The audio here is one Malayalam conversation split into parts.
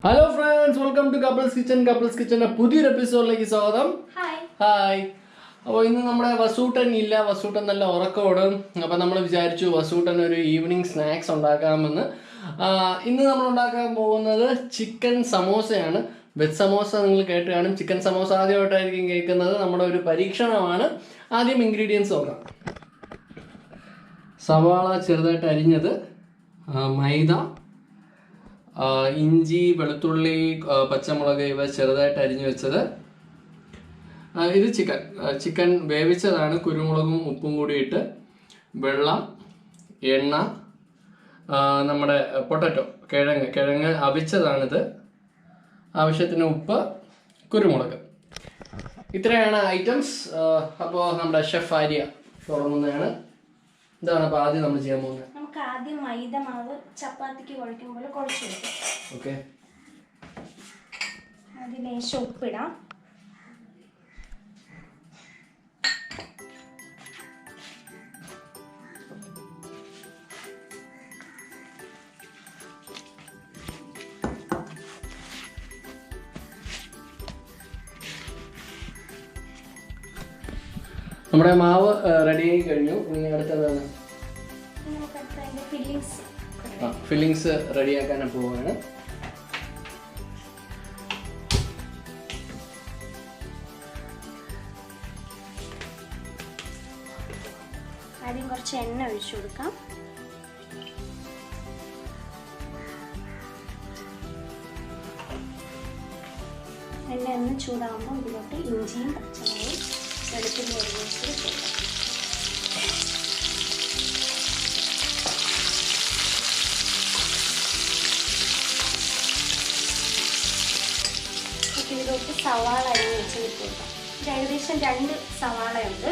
Hello friends, welcome to Couples Kitchen. Couples Kitchen പുതിയൊരു എപ്പിസോഡിലേക്ക് സ്വാഗതം. ഹായ്. അപ്പോൾ ഇന്ന് നമ്മുടെ വസൂട്ടൻ ഇല്ല, വസൂട്ടൻ നല്ല ഉറക്കോടും. അപ്പോൾ നമ്മൾ വിചാരിച്ചു വസൂട്ടൻ ഒരു ഈവനിങ് സ്നാക്സ് ഉണ്ടാക്കാമെന്ന്. ഇന്ന് നമ്മൾ ഉണ്ടാക്കാൻ പോകുന്നത് ചിക്കൻ സമോസയാണ്. വെജ് സമോസ നിങ്ങൾ കേട്ട് കാണും. ചിക്കൻ സമോസ ആദ്യമായിട്ടായിരിക്കും കേൾക്കുന്നത്. നമ്മുടെ ഒരു പരീക്ഷണമാണ്. ആദ്യം ഇൻഗ്രീഡിയൻസ് നോക്കാം. സവാള ചെറുതായിട്ട് അരിഞ്ഞത്, മൈദ, ഇഞ്ചി, വെളുത്തുള്ളി, പച്ചമുളക് ഇവ ചെറുതായിട്ട് അരിഞ്ഞു വെച്ചത്. ഇത് ചിക്കൻ വേവിച്ചതാണ്, കുരുമുളകും ഉപ്പും കൂടി ഇട്ട്. വെള്ളം, എണ്ണ, നമ്മുടെ പൊട്ടറ്റോ കിഴങ്ങ് അവിച്ചതാണിത്. ആവശ്യത്തിന് ഉപ്പ്, കുരുമുളക്. ഇത്രയാണ് ഐറ്റംസ്. അപ്പോൾ നമ്മുടെ ഷെഫ് ആര്യ തുടങ്ങുന്നതാണ്. ഇതാണ് അപ്പോൾ ആദ്യം നമ്മൾ ചെയ്യാൻ പോകുന്നത്. നമുക്ക് ആദ്യം മൈദ മാവ് ചപ്പാത്തിക്ക് കുഴയ്ക്കും പോലെ കുഴച്ചെടുക്കാം. ഓക്കെ. അതിൽ ലേശം ഉപ്പിടാം. നമ്മുടെ മാവ് റെഡി ആയി കഴിഞ്ഞു. ഇനി അടുത്തതാണ് ഫില്ലിങ്സ് റെഡിയാക്കാൻ പോവുകയാണ്. ആദ്യം കുറച്ച് എണ്ണ ഒഴിച്ചു കൊടുക്കാം. എണ്ണ ഒന്ന് ചൂടാകുമ്പോൾ ഇതിലോട്ട് ഇഞ്ചിയും പച്ചമുളകും വെളുത്തുള്ളി അരിഞ്ഞിട്ട് കൊടുക്കാം. ഇതിലോട്ട് സവാള അരിഞ്ഞ് വെച്ച് കൊടുക്കാം. ഇത് ഏകദേശം 2 സവാളയുണ്ട്.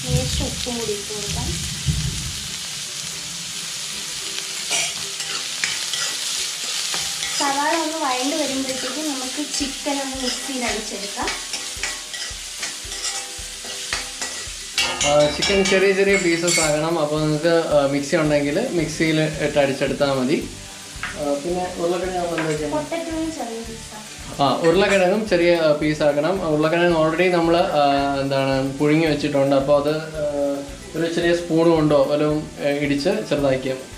ലേശം ഉപ്പും കൂടി ഇട്ട് കൊടുക്കാം. സവാള ഒന്ന് വഴണ്ട് വരുമ്പോഴത്തേക്കും നമുക്ക് ചിക്കൻ ഒന്ന് മിക്സിയിൽ അടിച്ചെടുക്കാം. ചിക്കൻ ചെറിയ ചെറിയ പീസസ് ആകണം. അപ്പോൾ നിങ്ങൾക്ക് മിക്സി ഉണ്ടെങ്കിൽ മിക്സിയിൽ ഇട്ട് അടിച്ചെടുത്താൽ മതി. പിന്നെ ഉരുളക്കിഴങ്ങും ചെറിയ പീസാക്കണം. ഉരുളക്കിഴങ്ങ് ഓൾറെഡി നമ്മൾ പുഴുങ്ങി വെച്ചിട്ടുണ്ട്. അപ്പോൾ അത് ഒരു ചെറിയ സ്പൂൺ കൊണ്ടോ വല്ലതും ഇടിച്ച് ചെറുതാക്കിയാൽ മതി.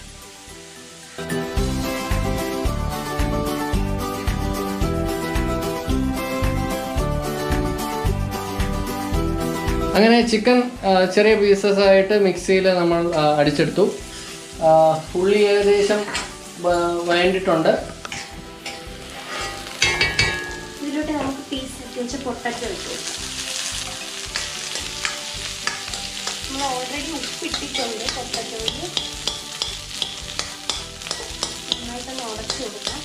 അങ്ങനെ ചിക്കൻ ചെറിയ പീസസ് ആയിട്ട് മിക്സിയിൽ നമ്മൾ അടിച്ചെടുത്തു. ഉള്ളി ഏകദേശം വഴണ്ടിട്ടുണ്ട്. ഇതിലോട്ട് നമുക്ക് പീസ് ഇട്ട് വെച്ച് പൊട്ടറ്റോ ഇട്ട് കൊടുക്കാം. നമ്മൾ ഓൾറെഡി ഉപ്പിട്ടിട്ടുണ്ട് പൊട്ടറ്റോയിൽ. നന്നായിട്ടൊന്ന് ഉടച്ചു കൊടുക്കാം.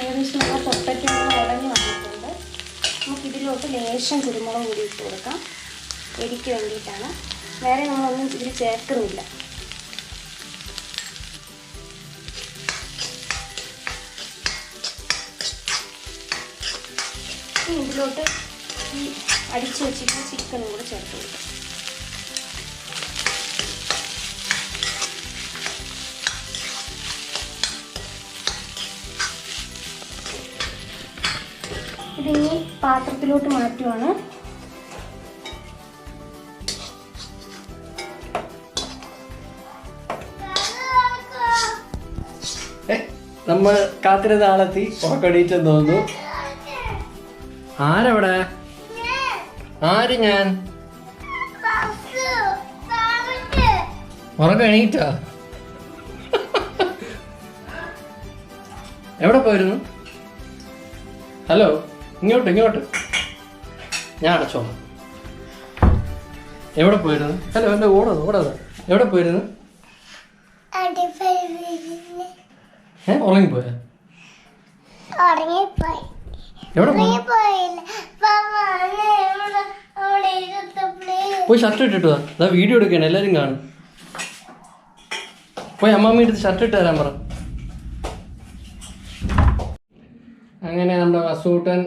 ഏകദേശം നമ്മൾ പൊട്ടറ്റോ ഉടഞ്ഞ് വന്നിട്ടുണ്ട്. നമുക്കിതിലോട്ട് ലേശം കുരുമുളക് കൂടി ഇട്ട് കൊടുക്കാം. എരിക്ക് വേണ്ടിയിട്ടാണ്. വേറെ നമ്മളൊന്നും ഇതിൽ ചേർക്കുന്നില്ല. ഇതിലോട്ട് ഈ അടിച്ചു വെച്ചിട്ട് ചിക്കനും കൂടെ ചേർത്ത് കൊടുക്കാം. ഇതിനി പാത്രത്തിലോട്ട് മാറ്റുവാണ്. നമ്മൾ കാത്തിരുന്ന ആളെത്തി. ഉറക്കടിയിട്ടെന്ന് തോന്നുന്നു. ആരവിടെ? ആര്? ഞാൻ ഉറക്കം എണീറ്റാ? എവിടെ പോയിരുന്നു? ഹലോ, ഇങ്ങോട്ട്. ഞാൻ അടച്ചോളാം. എവിടെ പോയിരുന്നു? ഹലോ, എൻ്റെ ഓടാതെ. എവിടെ പോയിരുന്നു? ഉറങ്ങിപ്പോയാ? എവിടെ പോയി? ഷർട്ട് ഇട്ടിട്ട് വാ. വീഡിയോ എടുക്കണം, എല്ലാവരും കാണും. പോയി അമ്മാമ്മ എടുത്ത് ഷർട്ട് ഇട്ട് തരാൻ പറ. അങ്ങനെ നമ്മുടെ വസൂട്ടൻ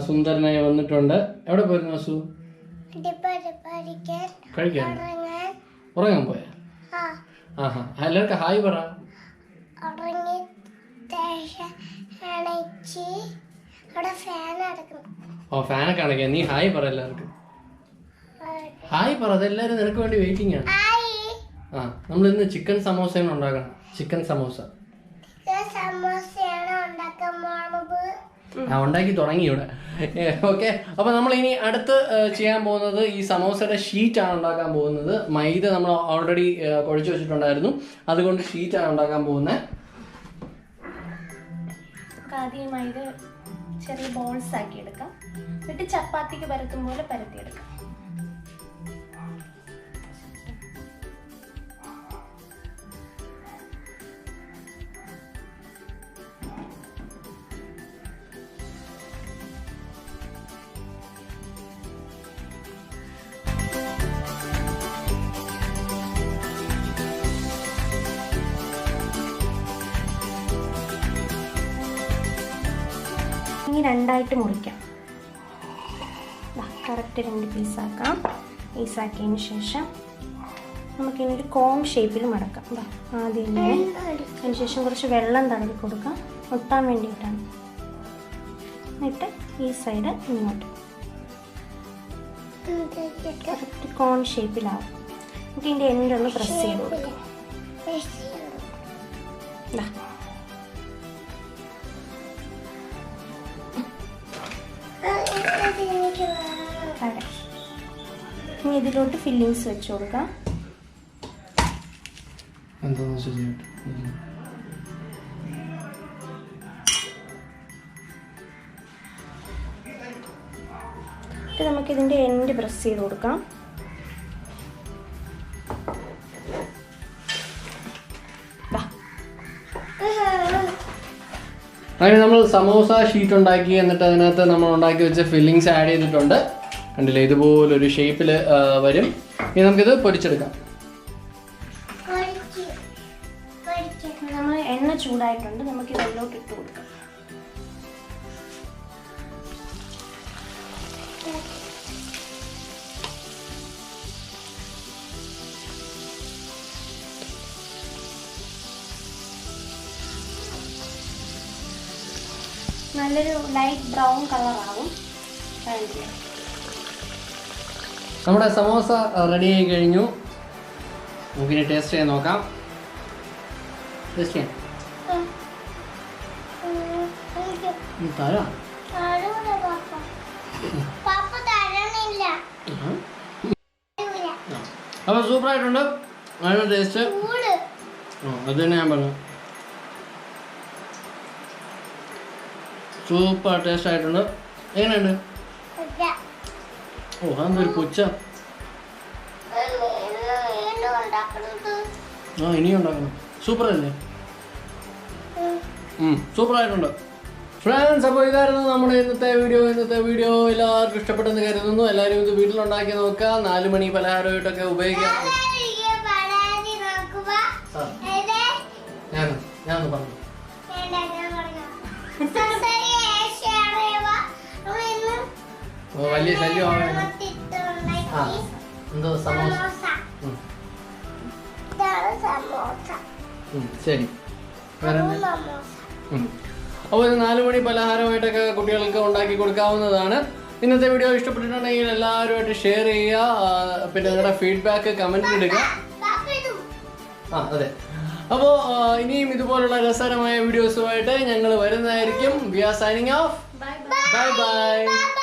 സുന്ദരനായി വന്നിട്ടുണ്ട്. എവിടെ പോയിരുന്നു വസു? കഴിക്കാൻ ഉറങ്ങാൻ പോയാ? ആഹാ, എല്ലാവർക്കും ഹായ് പറ. ഓ, ഫാനൊക്കെ അണയ്ക്കാ. നീ ഹായ് പറ എല്ലാവർക്കും. ഹായ് പറ, അതെല്ലാവരും നിനക്ക് വേണ്ടി വെയിറ്റിംഗ് ആണ്. ആ, നമ്മൾ ഇന്ന് ചിക്കൻ സമോസയാണ് ഉണ്ടാക്കണം. ചിക്കൻ സമോസ ഉണ്ടാക്കി തുടങ്ങി ഇവിടെ. ഓക്കെ, അപ്പൊ നമ്മൾ ഇനി അടുത്ത് ചെയ്യാൻ പോകുന്നത് ഈ സമോസയുടെ ഷീറ്റാണ് ഉണ്ടാക്കാൻ പോകുന്നത്. മൈദ നമ്മൾ ഓൾറെഡി കുഴച്ച് വെച്ചിട്ടുണ്ടായിരുന്നു, അതുകൊണ്ട് ഷീറ്റാണ് ഉണ്ടാക്കാൻ പോകുന്നത്. ആദ്യം മൈദ ചെറിയ ബോൾസ് ആക്കി എടുക്കാം, എന്നിട്ട് ചപ്പാത്തിക്ക് പരത്തും പോലെ പരത്തിയെടുക്കാം. ഇനി രണ്ടായിട്ട് മുറിക്കാം. കറക്റ്റ് 2 പീസാക്കാം. പീസാക്കിയതിന് ശേഷം നമുക്കിനി ഒരു കോൺ ഷേപ്പിൽ മടക്കാം. ആദ്യം ഇങ്ങനെ, അതിന് ശേഷം കുറച്ച് വെള്ളം തടവി കൊടുക്കാം, ഒട്ടാൻ വേണ്ടിയിട്ടാണ്. എന്നിട്ട് ഈ സൈഡ് ഇങ്ങോട്ട് കറക്റ്റ് കോൺ ഷേപ്പിലാവും. നമുക്ക് ഇതിൻ്റെ എൻഡൊന്ന് പ്രസ് ചെയ്ത് കൊടുക്കാം. ഇനി ഇതിലോട്ട് ഫില്ലിങ്സ് വെച്ച് കൊടുക്കാം. നമുക്കിതിൻ്റെ എൻഡ് പ്രസ് ചെയ്ത് കൊടുക്കാം. അങ്ങനെ നമ്മൾ സമോസ ഷീറ്റ് ഉണ്ടാക്കി, എന്നിട്ട് അതിനകത്ത് നമ്മൾ ഉണ്ടാക്കി വെച്ച ഫില്ലിങ്സ് ആഡ് ചെയ്തിട്ടുണ്ട്. കണ്ടില്ലേ, ഇതുപോലൊരു ഷേപ്പിൽ വരും. ഇനി നമുക്കിത് പൊരിച്ചെടുക്കാം. നമ്മൾ എണ്ണ ചൂടായിട്ടുണ്ട്, നമുക്ക് ഇതിലോട്ട് ഇട്ട് കൊടുക്കാം. നല്ലൊരു ലൈറ്റ് ബ്രൗൺ കളറാവും. നമ്മുടെ സമോസ റെഡി ആയി കഴിഞ്ഞു. നമുക്കിനി ടേസ്റ്റ് ചെയ്യാൻ നോക്കാം. ടേസ്റ്റ് ചെയ്യാം. തരാം. അപ്പോൾ സൂപ്പറായിട്ടുണ്ട്. നല്ല ടേസ്റ്റ്. അത് തന്നെ ഞാൻ പറഞ്ഞു. സൂപ്പർ ടേസ്റ്റ് ആയിട്ടുണ്ട്. എങ്ങനെയുണ്ട്? ഓ, അതൊരു പുച്ച. ആ, ഇനിയും ഉണ്ടാക്കണം. സൂപ്പർ അല്ലേ? സൂപ്പറായിട്ടുണ്ട് ഫ്രണ്ട്സ്. അപ്പോൾ ഇതായിരുന്നു നമ്മുടെ ഇന്നത്തെ വീഡിയോ. എല്ലാവർക്കും ഇഷ്ടപ്പെട്ടെന്ന് കരുതുന്നു. എല്ലാവരും ഇത് വീട്ടിലുണ്ടാക്കി നോക്കുക. 4 മണി പലഹാരമായിട്ടൊക്കെ ഉപയോഗിക്കാം. ഞാനൊന്ന് പറഞ്ഞു. വലിയ ശല്യമാണ്. ആ, എന്തോ സമോസ. ശരി, അപ്പോൾ ഇത് 4 മണി പലഹാരമായിട്ടൊക്കെ കുട്ടികൾക്ക് ഉണ്ടാക്കി കൊടുക്കാവുന്നതാണ്. ഇന്നത്തെ വീഡിയോ ഇഷ്ടപ്പെട്ടിട്ടുണ്ടെങ്കിൽ എല്ലാവരുമായിട്ട് ഷെയർ ചെയ്യുക. പിന്നെ നിങ്ങളുടെ ഫീഡ്ബാക്ക് കമൻറ്റിൽ ഇടുക. ആ, അതെ. അപ്പോൾ ഇനിയും ഇതുപോലുള്ള രസകരമായ വീഡിയോസുമായിട്ട് ഞങ്ങൾ വരുന്നതായിരിക്കും. We are signing off. Bye by.